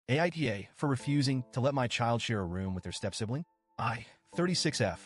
AITA for refusing to let my child share a room with their step-sibling? I, 36F,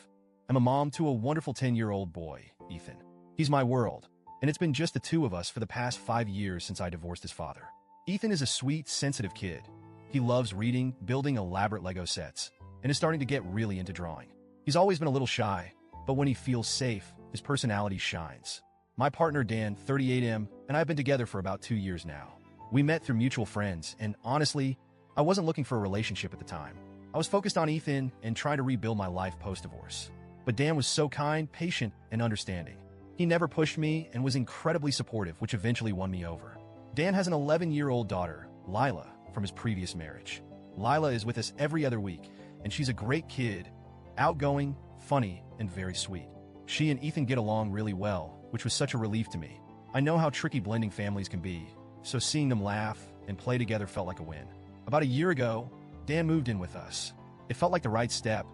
am a mom to a wonderful 10-year-old boy, Ethan. He's my world, and it's been just the two of us for the past 5 years since I divorced his father. Ethan is a sweet, sensitive kid. He loves reading, building elaborate Lego sets, and is starting to get really into drawing. He's always been a little shy, but when he feels safe, his personality shines. My partner Dan, 38M, and I have been together for about 2 years now. We met through mutual friends, and honestly, I wasn't looking for a relationship at the time. I was focused on Ethan and trying to rebuild my life post-divorce. But Dan was so kind, patient, and understanding. He never pushed me and was incredibly supportive, which eventually won me over. Dan has an 11-year-old daughter, Lila, from his previous marriage. Lila is with us every other week, and she's a great kid, outgoing, funny, and very sweet. She and Ethan get along really well, which was such a relief to me. I know how tricky blending families can be, so seeing them laugh and play together felt like a win. About a year ago, Dan moved in with us. It felt like the right step,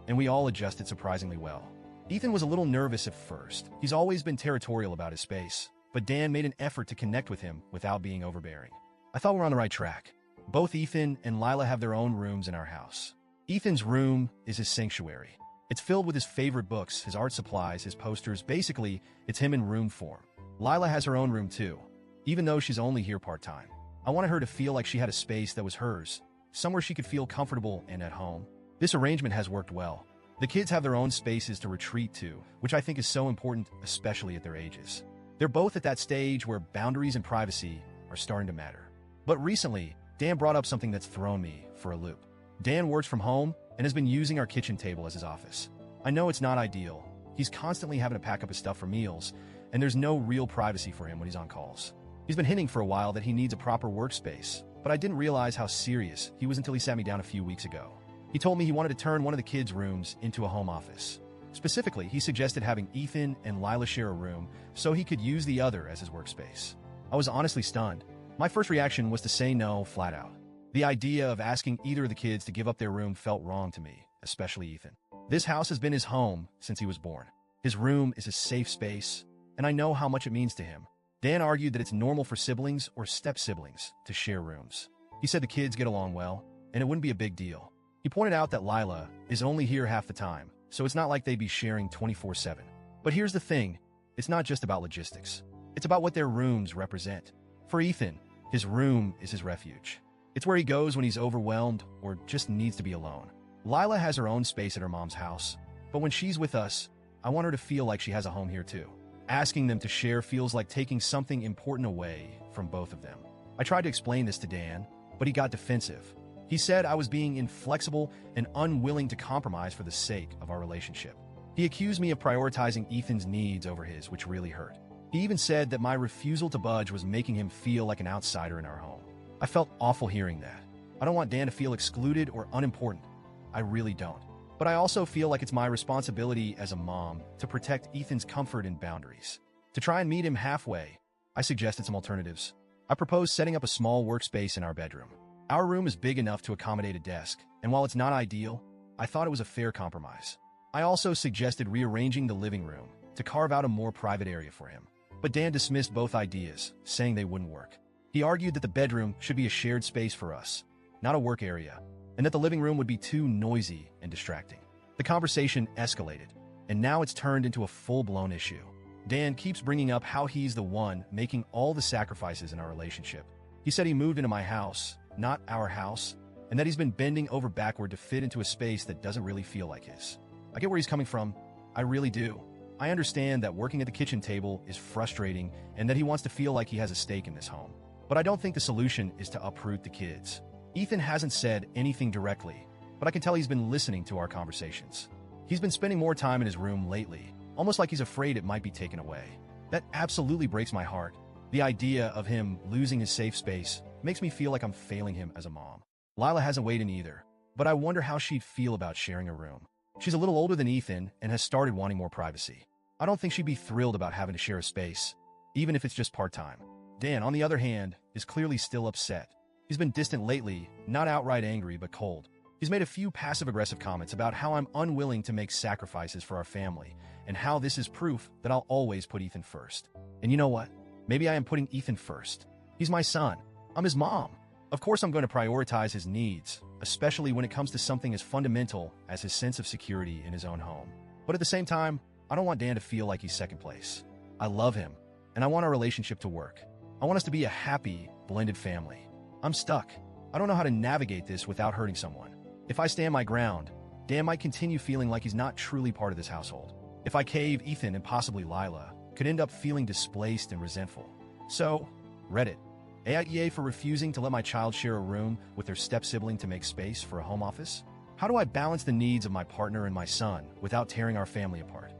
and we all adjusted surprisingly well. Ethan was a little nervous at first. He's always been territorial about his space, but Dan made an effort to connect with him without being overbearing. I thought we were on the right track. Both Ethan and Lila have their own rooms in our house. Ethan's room is his sanctuary. It's filled with his favorite books, his art supplies, his posters. Basically, it's him in room form. Lila has her own room too, even though she's only here part-time. I wanted her to feel like she had a space that was hers, somewhere she could feel comfortable and at home. This arrangement has worked well. The kids have their own spaces to retreat to, which I think is so important, especially at their ages. They're both at that stage where boundaries and privacy are starting to matter. But recently, Dan brought up something that's thrown me for a loop. Dan works from home and has been using our kitchen table as his office. I know it's not ideal. He's constantly having to pack up his stuff for meals, and there's no real privacy for him when he's on calls. He's been hinting for a while that he needs a proper workspace, but I didn't realize how serious he was until he sat me down a few weeks ago. He told me he wanted to turn one of the kids' rooms into a home office. Specifically, he suggested having Ethan and Lila share a room so he could use the other as his workspace. I was honestly stunned. My first reaction was to say no flat out. The idea of asking either of the kids to give up their room felt wrong to me, especially Ethan. This house has been his home since he was born. His room is his safe space, and I know how much it means to him. Dan argued that it's normal for siblings or step-siblings to share rooms. He said the kids get along well, and it wouldn't be a big deal. He pointed out that Lila is only here half the time, so it's not like they'd be sharing 24/7. But here's the thing, it's not just about logistics. It's about what their rooms represent. For Ethan, his room is his refuge. It's where he goes when he's overwhelmed or just needs to be alone. Lila has her own space at her mom's house, but when she's with us, I want her to feel like she has a home here too. Asking them to share feels like taking something important away from both of them. I tried to explain this to Dan, but he got defensive. He said I was being inflexible and unwilling to compromise for the sake of our relationship. He accused me of prioritizing Ethan's needs over his, which really hurt. He even said that my refusal to budge was making him feel like an outsider in our home. I felt awful hearing that. I don't want Dan to feel excluded or unimportant. I really don't. But I also feel like it's my responsibility as a mom to protect Ethan's comfort and boundaries. To try and meet him halfway, I suggested some alternatives. I proposed setting up a small workspace in our bedroom. Our room is big enough to accommodate a desk, and while it's not ideal, I thought it was a fair compromise. I also suggested rearranging the living room to carve out a more private area for him. But Dan dismissed both ideas, saying they wouldn't work. He argued that the bedroom should be a shared space for us, not a work area, and that the living room would be too noisy and distracting. The conversation escalated, and now it's turned into a full-blown issue. Dan keeps bringing up how he's the one making all the sacrifices in our relationship. He said he moved into my house, not our house, and that he's been bending over backward to fit into a space that doesn't really feel like his. I get where he's coming from. I really do. I understand that working at the kitchen table is frustrating and that he wants to feel like he has a stake in this home. But I don't think the solution is to uproot the kids. Ethan hasn't said anything directly, but I can tell he's been listening to our conversations. He's been spending more time in his room lately, almost like he's afraid it might be taken away. That absolutely breaks my heart. The idea of him losing his safe space makes me feel like I'm failing him as a mom. Lila hasn't weighed in either, but I wonder how she'd feel about sharing a room. She's a little older than Ethan and has started wanting more privacy. I don't think she'd be thrilled about having to share a space, even if it's just part-time. Dan, on the other hand, is clearly still upset. He's been distant lately, not outright angry, but cold. He's made a few passive-aggressive comments about how I'm unwilling to make sacrifices for our family, and how this is proof that I'll always put Ethan first. And you know what? Maybe I am putting Ethan first. He's my son. I'm his mom. Of course, I'm going to prioritize his needs, especially when it comes to something as fundamental as his sense of security in his own home. But at the same time, I don't want Dan to feel like he's second place. I love him, and I want our relationship to work. I want us to be a happy, blended family. I'm stuck. I don't know how to navigate this without hurting someone. If I stand my ground, Dan might continue feeling like he's not truly part of this household. If I cave, Ethan and possibly Lila could end up feeling displaced and resentful. So, Reddit. AITA for refusing to let my child share a room with their step-sibling to make space for a home office? How do I balance the needs of my partner and my son without tearing our family apart?